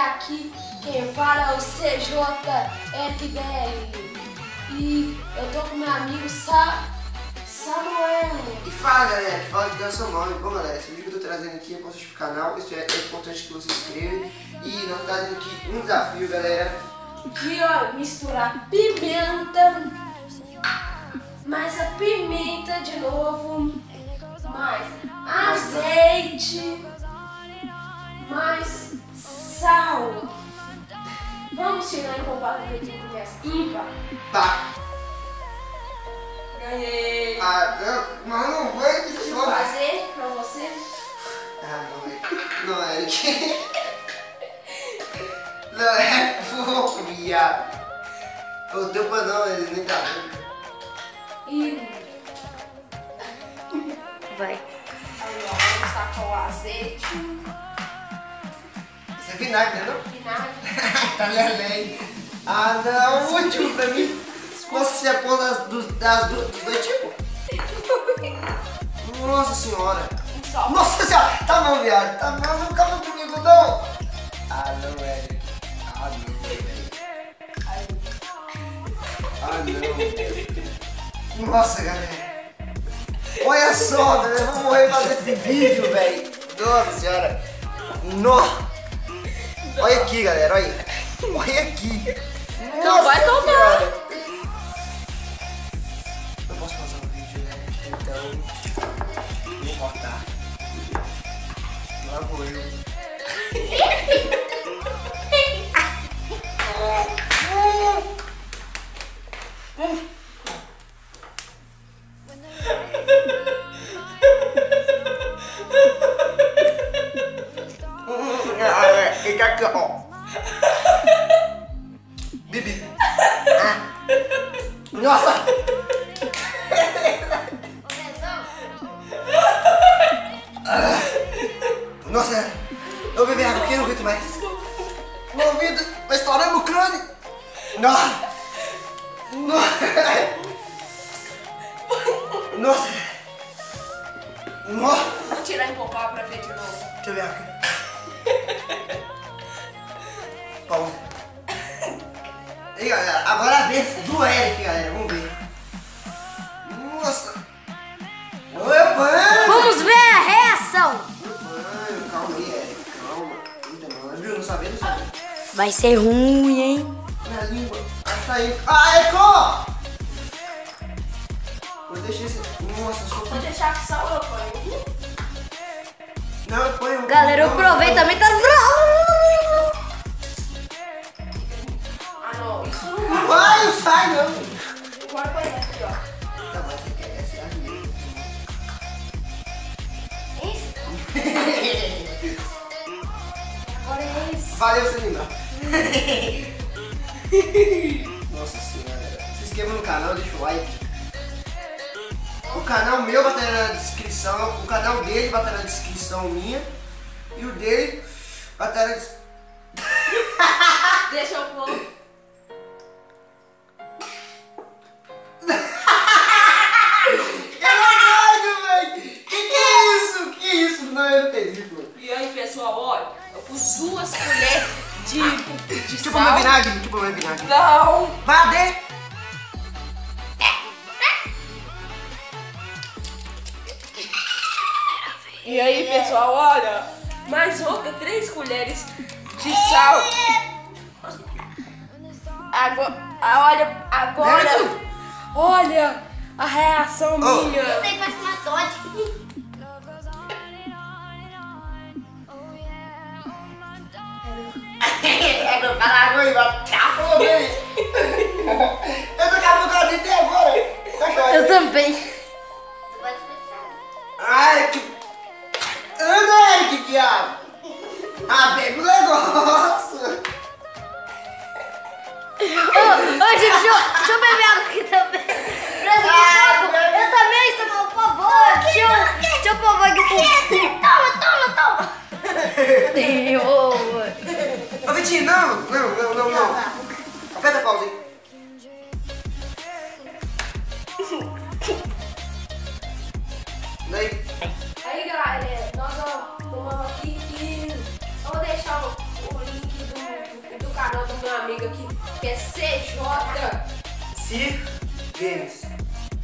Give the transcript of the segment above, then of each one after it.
aqui quem fala é o CJFBR. E eu tô com meu amigo Samuel. E fala galera, que fala de Deus Samuel. Bom galera, esse vídeo que eu tô trazendo aqui é importante pro canal. Isso é importante que você se inscreva. E nós trazendo aqui um desafio, galera. De misturar pimenta, mais a pimenta de novo, mais azeite, mais sal. Vamos tirar em compartilhamento quem começa. Ímpar. Tá. Ganhei. Ah, não, mas não vai que você Vou fazer pra você. Ah, não é. Não é fofo, viado. O teu panão, ele nem tá vendo. E vai. aí, ó, vamos tacar o azeite, Isso é vinagre, né? vinagre. Tá lelém. Ah, não, último pra mim. Se fosse você pôr dos dois tipos. Nossa senhora. Só. Nossa senhora. Tá bom, viado. Tá bom, não calma comigo, não. Ah, não, velho. Ah, não, velho. Ah, não, velho. Nossa, galera. Olha só, velho. Eu vou morrer fazendo esse vídeo, velho. Nossa senhora. Nossa. Olha aqui, galera. Olha. Olha aqui. Não vai tomar. Senhora. Eu posso fazer um vídeo, né? Então, vou cortar. Lá vou eu. Fica aqui, ó. Bibi. Nossa! Nossa, eu bebi água aqui, não aguento mais. Meu ouvido vai estourar no crânio. Nossa! Nossa! Nossa! Vou tirar em popar pra ver de novo. Deixa eu ver aqui. Pausa. E aí, galera, agora a vez do Eric, galera. Vamos ver. Nossa! Opa! Vamos ver a reação. Calma aí, Eric. Calma. Eita, mano. Viu? Não sabia, não sabia. Vai ser ruim, hein? Minha língua. Tá aí. Ah, Eco! Vou deixar esse. Nossa, sou. Vou deixar que sal eu ponho. Não, eu ponho. Galera, eu provei também, tá... Ah, não, isso não Não vai, não sai, não. Agora põe aqui, ó. Tá bom, você quer essa aqui. Isso. Agora é esse. Valeu, Celina. Nossa senhora. Se inscreva no canal, deixa o like. O canal meu vai estar na descrição. O canal dele vai estar na descrição minha. E o dele vai estar na descrição. Deixa eu pôr. Caralho, velho! Que é isso? Que isso? Não é terrível. E aí, pessoal, olha, eu pus 2 colheres de Tipo sal. meu vinagre, tipo meu vinagre. Não. Vai arder! E aí, pessoal, olha, mais outra 3 colheres de sal. Olha a reação minha. Tem mais uma dote. É pra falar água aí, vai. Acabou, velho. Eu tô com a boca dentro até agora. Tá chorando. Eu também. Ai, que... Anda aí, que viado. Ah, bebe o negócio. Ô, gente, deixa eu beber água aqui também. Brasil, eu também, Samuel, por favor. Deixa eu pôr aqui. Toma. Ô, Vitinho, não. Aperta a pausa aí. Daí. Aí, galera, nós tomamos aqui e eu vou deixar o link do canal do meu amigo aqui, que é CJ Sir Games.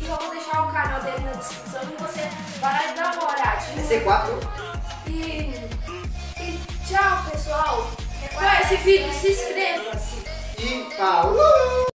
E eu vou deixar o canal dele na descrição e você vai dar uma olhadinha. É C4. E tchau, pessoal. Com esse vídeo, se inscreva-se. E falou!